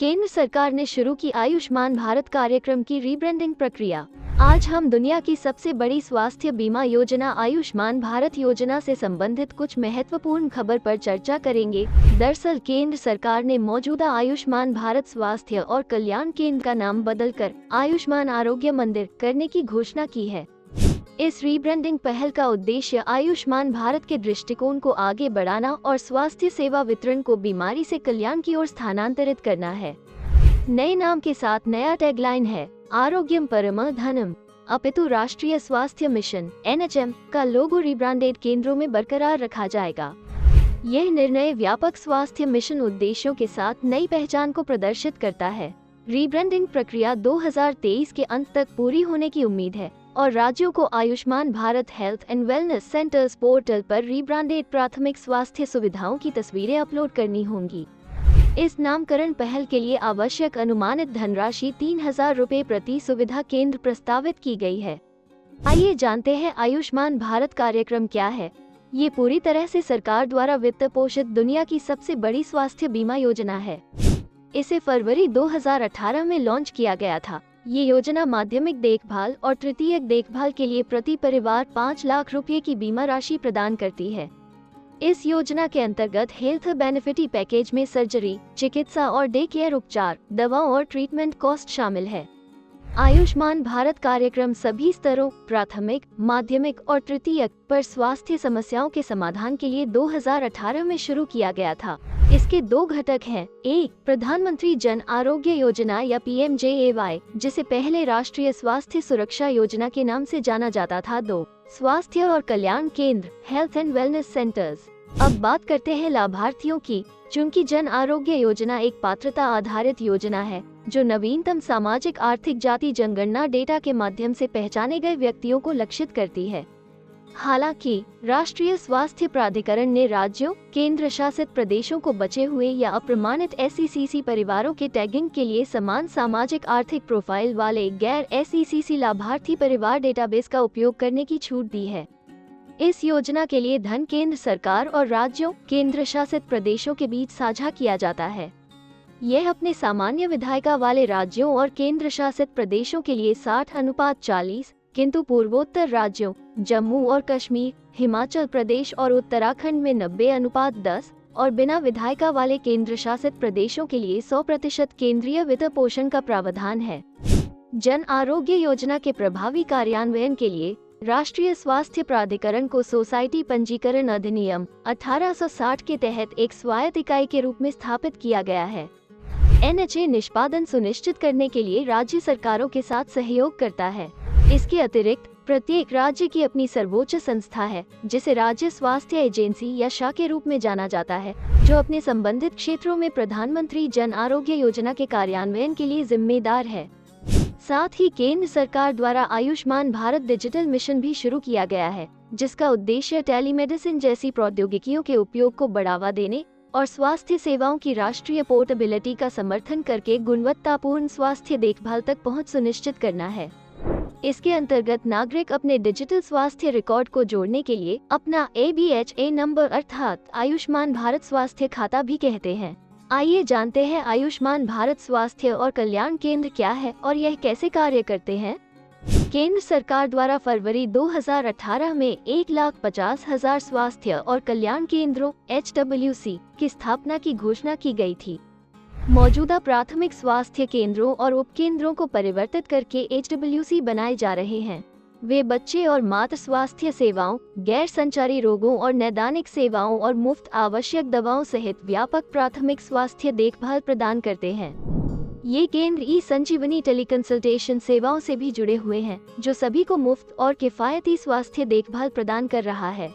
केंद्र सरकार ने शुरू की आयुष्मान भारत कार्यक्रम की रीब्रांडिंग प्रक्रिया। आज हम दुनिया की सबसे बड़ी स्वास्थ्य बीमा योजना आयुष्मान भारत योजना से संबंधित कुछ महत्वपूर्ण खबर पर चर्चा करेंगे। दरअसल केंद्र सरकार ने मौजूदा आयुष्मान भारत स्वास्थ्य और कल्याण केंद्र का नाम बदलकर आयुष्मान आरोग्य मंदिर करने की घोषणा की है। इस रीब्रांडिंग पहल का उद्देश्य आयुष्मान भारत के दृष्टिकोण को आगे बढ़ाना और स्वास्थ्य सेवा वितरण को बीमारी से कल्याण की ओर स्थानांतरित करना है। नए नाम के साथ नया टैगलाइन है आरोग्यम परम धनम, अपितु राष्ट्रीय स्वास्थ्य मिशन (NHM) का लोगो रीब्रांडेड केंद्रों में बरकरार रखा जाएगा। यह निर्णय व्यापक स्वास्थ्य मिशन उद्देश्यों के साथ नई पहचान को प्रदर्शित करता है। रीब्रांडिंग प्रक्रिया 2023 के अंत तक पूरी होने की उम्मीद है और राज्यों को Ayushman Bharat health and wellness centres portal पर रीब्रांडेड प्राथमिक स्वास्थ्य सुविधाओं की तस्वीरें अपलोड करनी होंगी। इस नामकरण पहल के लिए आवश्यक अनुमानित धनराशि 3,000 रुपए प्रति सुविधा केंद्र प्रस्तावित की गई है। आइए जानते हैं आयुष्मान भारत कार्यक्रम क्या है। ये पूरी तरह से सरकार द्वारा वित्त पोषित दुनिया की सबसे बड़ी स्वास्थ्य बीमा योजना है। इसे फरवरी 2018 में लॉन्च किया गया था। ये योजना माध्यमिक देखभाल और तृतीयक देखभाल के लिए प्रति परिवार 5 लाख रुपए की बीमा राशि प्रदान करती है। इस योजना के अंतर्गत हेल्थ बेनिफिट पैकेज में सर्जरी, चिकित्सा और डे केयर उपचार, दवाओं और ट्रीटमेंट कॉस्ट शामिल है। आयुष्मान भारत कार्यक्रम सभी स्तरों प्राथमिक, माध्यमिक और तृतीयक पर स्वास्थ्य समस्याओं के समाधान के लिए 2018 में शुरू किया गया था। इसके 2 घटक हैं। 1. प्रधानमंत्री जन आरोग्य योजना या PMJAY, जिसे पहले राष्ट्रीय स्वास्थ्य सुरक्षा योजना के नाम से जाना जाता था। 2. स्वास्थ्य और कल्याण केंद्र हेल्थ एंड वेलनेस सेंटर्स। अब बात करते हैं लाभार्थियों की। चूंकि जन आरोग्य योजना एक पात्रता आधारित योजना है जो नवीनतम सामाजिक आर्थिक जाति जनगणना डेटा के माध्यम से पहचाने गए व्यक्तियों को लक्षित करती है। हालांकि राष्ट्रीय स्वास्थ्य प्राधिकरण ने राज्यों, केंद्र शासित प्रदेशों को बचे हुए या अप्रमाणित SECC परिवारों के टैगिंग के लिए समान सामाजिक आर्थिक प्रोफाइल वाले गैर SECC लाभार्थी परिवार डेटाबेस का उपयोग करने की छूट दी है। इस योजना के लिए धन केंद्र सरकार और राज्यों, केंद्र शासित प्रदेशों के बीच साझा किया जाता है। यह अपने सामान्य विधायिका वाले राज्यों और केंद्र शासित प्रदेशों के लिए 60:40, किंतु पूर्वोत्तर राज्यों जम्मू और कश्मीर, हिमाचल प्रदेश और उत्तराखंड में 90:10 और बिना विधायिका वाले केंद्र शासित प्रदेशों के लिए 100% केंद्रीय वित्त पोषण का प्रावधान है। जन आरोग्य योजना के प्रभावी कार्यान्वयन के लिए राष्ट्रीय स्वास्थ्य प्राधिकरण को सोसाइटी पंजीकरण अधिनियम 1860 के तहत एक स्वायत्त इकाई के रूप में स्थापित किया गया है। NHA निष्पादन सुनिश्चित करने के लिए राज्य सरकारों के साथ सहयोग करता है। इसके अतिरिक्त प्रत्येक राज्य की अपनी सर्वोच्च संस्था है जिसे राज्य स्वास्थ्य एजेंसी या शा के रूप में जाना जाता है, जो अपने संबंधित क्षेत्रों में प्रधानमंत्री जन आरोग्य योजना के कार्यान्वयन के लिए जिम्मेदार है। साथ ही केंद्र सरकार द्वारा आयुष्मान भारत डिजिटल मिशन भी शुरू किया गया है, जिसका उद्देश्य टेलीमेडिसिन जैसी प्रौद्योगिकियों के उपयोग को बढ़ावा देने और स्वास्थ्य सेवाओं की राष्ट्रीय पोर्टेबिलिटी का समर्थन करके गुणवत्तापूर्ण स्वास्थ्य देखभाल तक पहुंच सुनिश्चित करना है। इसके अंतर्गत नागरिक अपने डिजिटल स्वास्थ्य रिकॉर्ड को जोड़ने के लिए अपना ABHA नंबर अर्थात आयुष्मान भारत स्वास्थ्य खाता भी कहते हैं। आइए जानते हैं आयुष्मान भारत स्वास्थ्य और कल्याण केंद्र क्या है और यह कैसे कार्य करते हैं। केंद्र सरकार द्वारा फरवरी 2018 में 1,50,000 स्वास्थ्य और कल्याण केंद्रों HWC की स्थापना की घोषणा की गई थी। मौजूदा प्राथमिक स्वास्थ्य केंद्रों और उपकेंद्रों को परिवर्तित करके HWC बनाए जा रहे हैं। वे बच्चे और मातृ स्वास्थ्य सेवाओं, गैर संचारी रोगों और नैदानिक सेवाओं और मुफ्त आवश्यक दवाओं सहित व्यापक प्राथमिक स्वास्थ्य देखभाल प्रदान करते हैं। ये केंद्र ई-संजीवनी टेलीकंसल्टेशन सेवाओं से भी जुड़े हुए हैं, जो सभी को मुफ्त और किफायती स्वास्थ्य देखभाल प्रदान कर रहा है।